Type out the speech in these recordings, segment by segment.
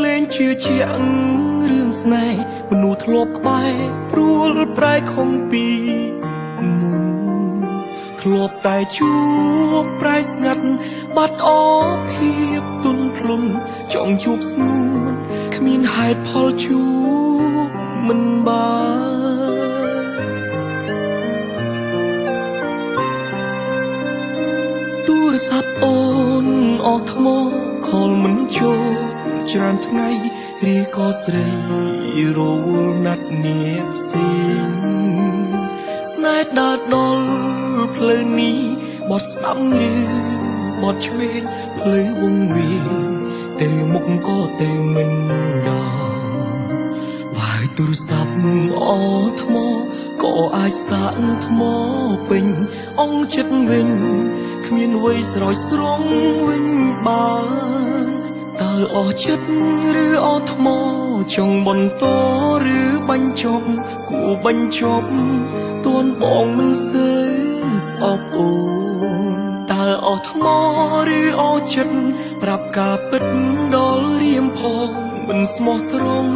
លេងជឿជាក់រឿងស្នេហ៍មនុស្សធ្លាប់ក្បែរព្រួលប្រែខំពីមុនធ្លាប់តែជួបប្រែស្ងាត់បាត់អភាពទុនភ្លុនចង់ជួបស្ងួនគ្មានហេតុផលជួបមិនបានទូរស័ព្ទអូនអស់ថ្មខលមិនចូលច្រើនថ្ងៃរីក៏ស្រីរវល់ណាត់នាផ្សេងស្នេហ៍ដើរដល់ផ្លូវនេះបត់ស្ដាំឬបត់ឆ្វេងផ្លូវវង្វេងទៅមុខក៏ទៅមិនដល់បើទូរស័ព្ទអស់ថ្មក៏អាចសាកថ្មពេញអងចិត្តវិញគ្មានអ្វីស្រោចស្រង់វិញបានតើអស់ចិត្តឬអស់ថ្មចង់បន្តឬបញ្ចប់គួរបញ្ចប់ទួនបងមិនសូវស្អប់អូនតើអស់ថ្មឬអស់ចិត្តប្រាប់ការពិតដល់រៀមផងមិនស្មោះត្រង់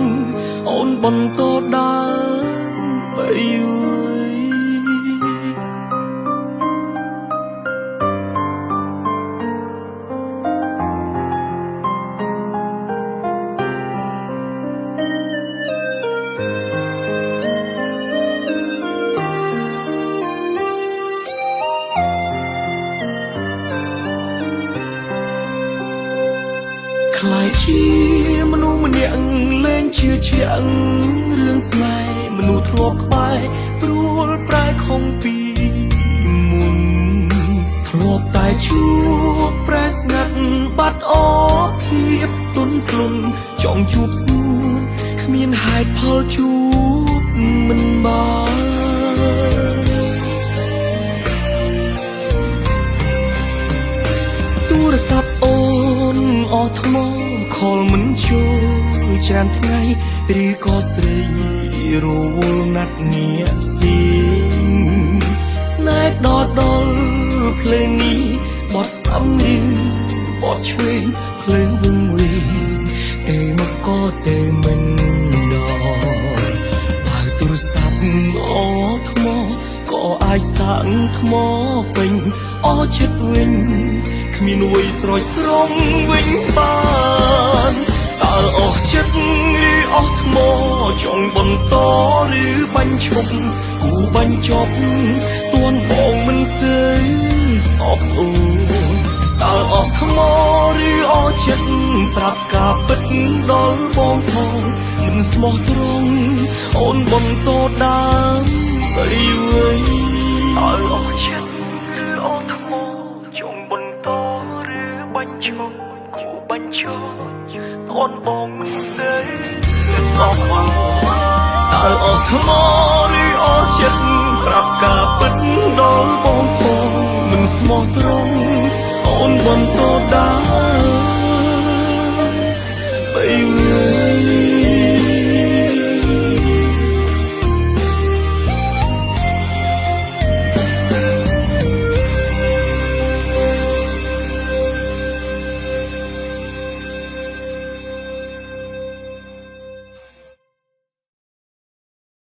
អូនបន្តដើរបីយូរខ្លាចជាមនុស្សម្នាក់លែងជឿជាក់រឿងស្នេហ៍មនុស្សធ្លាប់ក្បែរព្រួលប្រែខំពីមុនធ្លាប់តែជួបប្រែស្ងាត់បាត់អភាពទុនភ្លុនចង់ជួបស្ងួនគ្មានហេតុផលជួបមិនបានទូរស័ព្ទអូនអស់ថ្មខលមិនចូលច្រើនថ្ងៃឬក៏ស្រីរវល់ណាត់នាស៊ីស្នេហ៍ដល់ផ្លូវនេះបត់ស្ដាំឬបត់ឆ្វេងផ្លូវវង្វេងតែមកក៏តែមិនដល់បើទូរស័ព្ទអស់ថ្មក៏អាចសាកថ្មពេញអស់ចិត្តវិញគ្មានអ្វីស្រោចស្រង់វិញបានតើអស់ចិត្តឬអស់ថ្មចង់បន្តឬបញ្ឈប់គូបញ្ចប់ទួនបងមិនសូវស្អប់អូនតើអស់ថ្មឬអស់ចិត្តប្រាប់ការពិតដល់បងផងមិនស្មោះត្រង់អូនបន្តដើរបីវិញតើអស់ចិត្តឬអស់ថ្មចង់បន្តឬបញ្ឈប់គូបញ្ចប់តនបងមិនសូវស្អប់អូនតើអស់ថ្មឬ